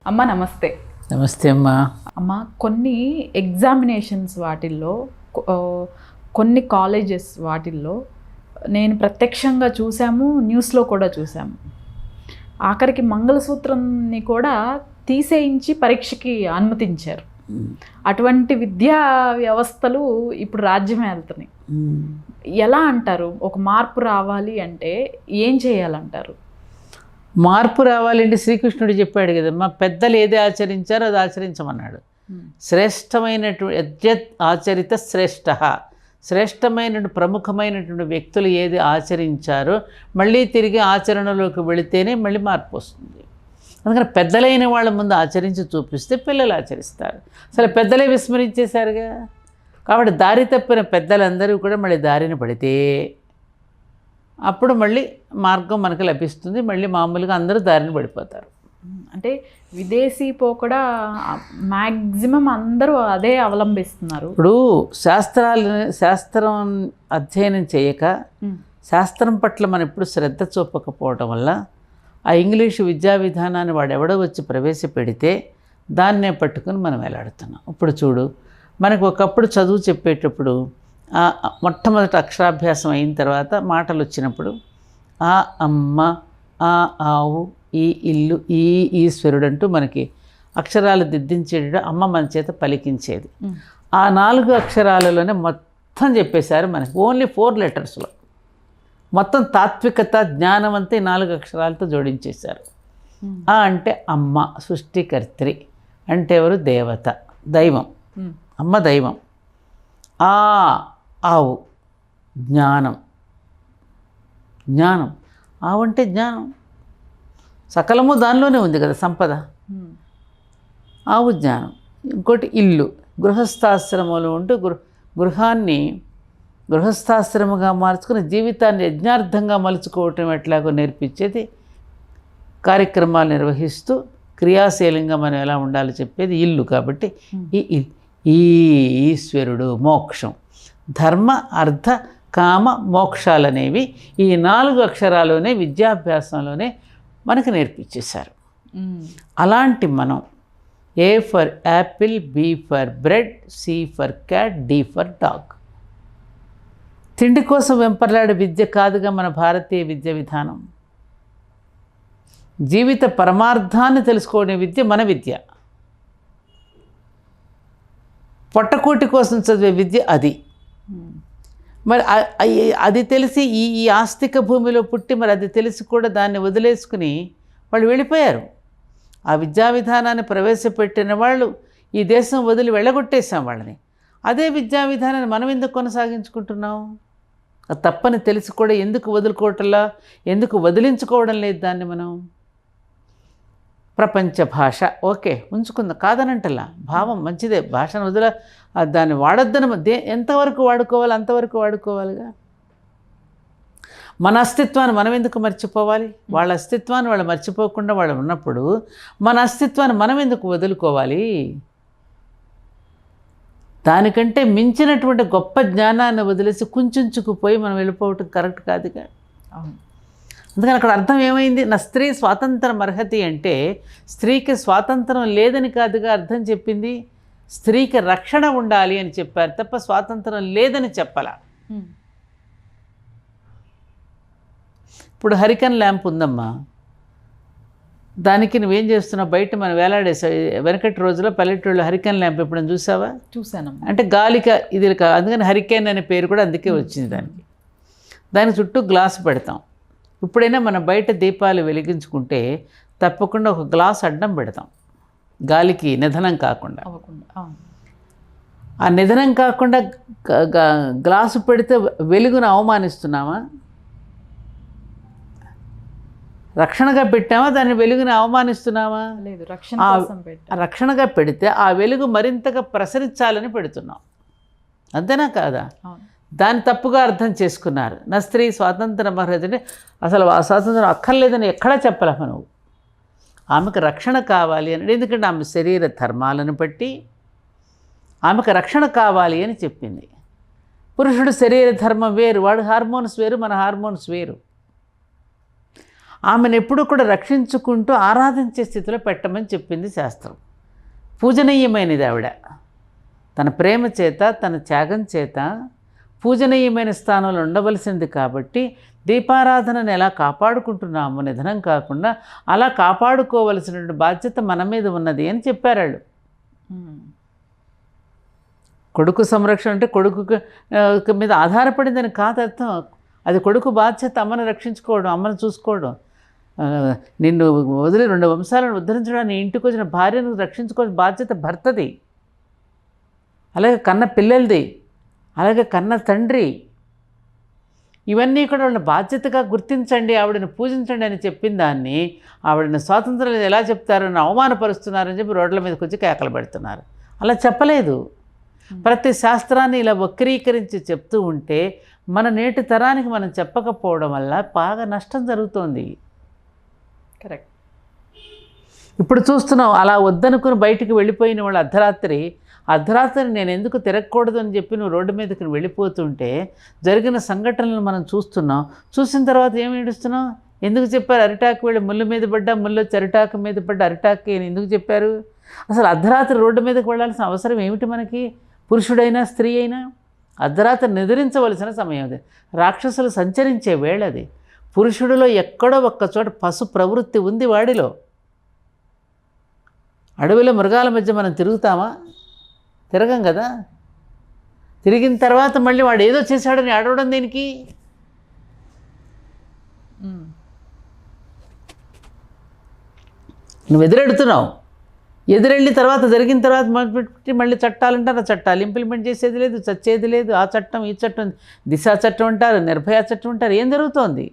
అమ్మ నమస్తే. నమస్తే అమ్మా. అమ్మ కొన్ని ఎగ్జామినేషన్స్ వాటిల్లో కొన్ని కాలేజెస్ వాటిల్లో నేను ప్రత్యక్షంగా చూసాము, న్యూస్లో కూడా చూసాము. ఆఖరికి మంగళసూత్రంని కూడా తీసేయించి పరీక్షకి అనుమతించారు. అటువంటి విద్యా వ్యవస్థలు ఇప్పుడు రాజ్యం వెళ్తున్నాయి. ఎలా అంటారు? ఒక మార్పు రావాలి అంటే ఏం చేయాలంటారు? మార్పు రావాలంటే శ్రీకృష్ణుడు చెప్పాడు కదమ్మా, పెద్దలు ఏది ఆచరించారో అది ఆచరించమన్నాడు. శ్రేష్టమైనటువంటి యజ్ఞత్ ఆచరిత శ్రేష్ఠ, శ్రేష్టమైనటువంటి ప్రముఖమైనటువంటి వ్యక్తులు ఏది ఆచరించారో మళ్ళీ తిరిగి ఆచరణలోకి వెళితేనే మళ్ళీ మార్పు వస్తుంది. అందుకని పెద్దలైన వాళ్ళ ముందు ఆచరించి చూపిస్తే పిల్లలు ఆచరిస్తారు. అసలు పెద్దలే విస్మరించేశారుగా. కాబట్టి దారి తప్పిన పెద్దలందరూ కూడా మళ్ళీ దారిని పడితే అప్పుడు మళ్ళీ మార్గం మనకు లభిస్తుంది. మళ్ళీ మామూలుగా అందరూ దారిని పడిపోతారు. అంటే విదేశీ పోకడా మ్యాక్సిమం అందరూ అదే అవలంబిస్తున్నారు. ఇప్పుడు శాస్త్రం అధ్యయనం చేయక శాస్త్రం పట్ల మనం ఇప్పుడు శ్రద్ధ చూపకపోవటం వల్ల ఆ ఇంగ్లీషు విద్యా విధానాన్ని వాడెవడో వచ్చి ప్రవేశపెడితే దాన్నే పట్టుకుని మనం వెలాడుతున్నాం. ఇప్పుడు చూడు, మనకు ఒకప్పుడు చదువు చెప్పేటప్పుడు మొట్టమొదటి అక్షరాభ్యాసం అయిన తర్వాత మాటలు వచ్చినప్పుడు ఆ అమ్మ, ఆ ఆవు, ఈ ఇల్లు, ఈ ఈశ్వరుడు అంటూ మనకి అక్షరాలు దిద్దించేటప్పుడు అమ్మ మన చేత పలికించేది. ఆ 4 అక్షరాలలోనే మొత్తం చెప్పేశారు మనకి. ఓన్లీ 4 లెటర్స్లో మొత్తం తాత్వికత, జ్ఞానం అంతా 4 అక్షరాలతో జోడించేశారు. ఆ అంటే అమ్మ సృష్టికర్త్రి, అంటే ఎవరు? దేవత, దైవం. అమ్మ దైవం. ఆ ఆవు జ్ఞానం, జ్ఞానం. ఆవు అంటే జ్ఞానం, సకలము దానిలోనే ఉంది కదా సంపద. ఆవు జ్ఞానం. ఇంకోటి ఇల్లు, గృహస్థాశ్రమంలో ఉంటూ గృహాన్ని గృహస్థాశ్రమంగా మార్చుకుని జీవితాన్ని యజ్ఞార్థంగా మలుచుకోవటం ఎట్లాగో నేర్పించేది, కార్యక్రమాలు నిర్వహిస్తూ క్రియాశీలంగా మనం ఎలా ఉండాలో చెప్పేది ఇల్లు. కాబట్టి ఈ ఈశ్వరుడు మోక్షం, ధర్మ అర్థ కామ మోక్షాలనేవి ఈ 4 అక్షరాల్లోనే విద్యాభ్యాసంలోనే మనకు నేర్పించేశారు. అలాంటి మనం A for apple, B for bread, C for cat, D for dog. తిండి కోసం వెంపర్లాడే విద్య కాదుగా మన భారతీయ విద్య విధానం. జీవిత పరమార్థాన్ని తెలుసుకోవడం విద్య మన విద్య. పొట్టకూటి కోసం చదివే విద్య అది. మరి అది తెలిసి ఈ ఆస్తిక భూమిలో పుట్టి మరి అది తెలిసి కూడా దాన్ని వదిలేసుకుని వాళ్ళు వెళ్ళిపోయారు. ఆ విద్యా విధానాన్ని ప్రవేశపెట్టిన వాళ్ళు ఈ దేశం వదిలి వెళ్ళగొట్టేశాం వాళ్ళని. అదే విద్యా విధానాన్ని మనం ఎందుకు కొనసాగించుకుంటున్నాం? అది తప్పని తెలిసి కూడా ఎందుకు వదులుకోవటంలా, ఎందుకు వదిలించుకోవడం లేదు దాన్ని మనం? ప్రపంచ భాష ఓకే ఉంచుకుందాం, కాదనంటలా, భావం మంచిదే, భాషను దాన్ని వాడొద్దని ఎంతవరకు వాడుకోవాలి అంతవరకు వాడుకోవాలిగా. మన అస్తిత్వాన్ని మనం ఎందుకు మర్చిపోవాలి? వాళ్ళ అస్తిత్వాన్ని వాళ్ళు మర్చిపోకుండా వాళ్ళు ఉన్నప్పుడు మన అస్తిత్వాన్ని మనం ఎందుకు వదులుకోవాలి? దానికంటే మించినటువంటి గొప్ప జ్ఞానాన్ని వదిలేసి కుంచుకుపోయి మనం వెళ్ళిపోవటం కరెక్ట్ కాదుగా. అందుకని అక్కడ అర్థం ఏమైంది? నా స్త్రీ స్వాతంత్రం అర్హతి అంటే స్త్రీకి స్వాతంత్రం లేదని కాదుగా అర్థం చెప్పింది. స్త్రీకి రక్షణ ఉండాలి అని చెప్పారు తప్ప స్వాతంత్రం లేదని చెప్పాల. ఇప్పుడు హరికన్ ల్యాంప్ ఉందమ్మా, దానికి నువ్వేం చేస్తున్నావు? బయట మనం వేలాడేసావు. వెనకటి రోజుల్లో పల్లెటూళ్ళు హరికన్ ల్యాంప్ ఎప్పుడైనా చూసావా? చూసాను. అంటే గాలిక ఇది, అందుకని హరికేన్ అనే పేరు కూడా అందుకే వచ్చింది దానికి. దాని చుట్టూ గ్లాస్ పెడతాం. ఇప్పుడైనా మనం బయట దీపాలు వెలిగించుకుంటే తప్పకుండా ఒక గ్లాస్ అడ్డం పెడతాం, గాలికి నిధనం కాకుండా. ఆ నిధనం కాకుండా గ్లాసు పెడితే వెలుగును అవమానిస్తున్నామా? రక్షణగా పెట్టామా? దాన్ని వెలుగుని అవమానిస్తున్నామా? లేదు, రక్షణగా పెడితే ఆ వెలుగు మరింతగా ప్రసరించాలని పెడుతున్నాం, అంతేనా కాదా? దాన్ని తప్పుగా అర్థం చేసుకున్నారు. నా స్త్రీ స్వాతంత్రం అర్హత అంటే అసలు ఆ స్వాతంత్రం అక్కర్లేదని ఎక్కడా చెప్పలేము నువ్వు. ఆమెకు రక్షణ కావాలి అని, ఎందుకంటే ఆమె శరీర ధర్మాలను బట్టి ఆమెకు రక్షణ కావాలి అని చెప్పింది. పురుషుడు శరీర ధర్మం వేరు, వాడు హార్మోన్స్ వేరు, మన హార్మోన్స్ వేరు. ఆమెను ఎప్పుడూ కూడా రక్షించుకుంటూ ఆరాధించే స్థితిలో పెట్టమని చెప్పింది శాస్త్రం. పూజనీయమైనది ఆవిడ. తన ప్రేమ చేత, తన త్యాగం చేత పూజనీయమైన స్థానంలో ఉండవలసింది. కాబట్టి దీపారాధనను ఎలా కాపాడుకుంటున్నాము నిధనం కాకుండా అలా కాపాడుకోవలసిన బాధ్యత మన మీద ఉన్నది అని చెప్పారు వాళ్ళు. కొడుకు సంరక్షణ అంటే కొడుకు మీద ఆధారపడిందని కాదు అర్థం. అది కొడుకు బాధ్యత, అమ్మను రక్షించుకోవడం, అమ్మను చూసుకోవడం. నిన్ను వదిలి 2 వంశాలను ఉద్ధరించడానికి ఇంటికి వచ్చిన భార్యను రక్షించుకోవాల్సిన బాధ్యత భర్తది, అలాగే కన్న పిల్లలది, అలాగే కన్న తండ్రి. ఇవన్నీ కూడా వాళ్ళ బాధ్యతగా గుర్తించండి, ఆవిడని పూజించండి అని చెప్పిన దాన్ని ఆవిడని స్వాతంత్రం ఎలా చెప్తారని అవమానపరుస్తున్నారని చెప్పి రోడ్ల మీదకి వచ్చి కేకలు పెడుతున్నారు. అలా చెప్పలేదు. ప్రతి శాస్త్రాన్ని ఇలా వక్రీకరించి చెప్తూ ఉంటే మన నేటి తరానికి మనం చెప్పకపోవడం వల్ల బాగా నష్టం జరుగుతోంది. కరెక్ట్. ఇప్పుడు చూస్తున్నాం, అలా వద్దనుకుని బయటికి వెళ్ళిపోయిన వాళ్ళు అర్ధరాత్రి నేను ఎందుకు తిరగకూడదు అని చెప్పి నువ్వు రోడ్డు మీదకి వెళ్ళిపోతుంటే జరిగిన సంఘటనలు మనం చూస్తున్నాం. చూసిన తర్వాత ఏమి ఏడుస్తున్నాం? ఎందుకు చెప్పారు అరిటాకు వెళ్ళి ముళ్ళు మీద పడ్డా, ముళ్ళు వచ్చి అరిటాకు మీద పడ్డా, అరిటాకు ఎందుకు చెప్పారు? అసలు అర్ధరాత్రి రోడ్డు మీదకి వెళ్ళాల్సిన అవసరం ఏమిటి మనకి? పురుషుడైనా స్త్రీ అయినా అర్ధరాత్రి నిద్రించవలసిన సమయం అది. రాక్షసులు సంచరించే వేళ అది. పురుషుడిలో ఎక్కడో ఒక్కచోట పశు ప్రవృత్తి ఉంది వాడిలో. అడవిలో మృగాల మధ్య మనం తిరుగుతామా? తిరగం కదా. తిరిగిన తర్వాత మళ్ళీ వాడు ఏదో చేశాడని అడవడం దేనికి? నువ్వు ఎదురెడుతున్నావు. ఎదురెళ్ళి తర్వాత జరిగిన తర్వాత మళ్ళీ చట్టాలంటారు, ఆ చట్టాలు ఇంప్లిమెంట్ చేసేది లేదు, చచ్చేది లేదు. ఆ చట్టం ఈ చట్టం, దిశా చట్టం అంటారు, నిర్భయ చట్టం అంటారు. ఏం జరుగుతోంది?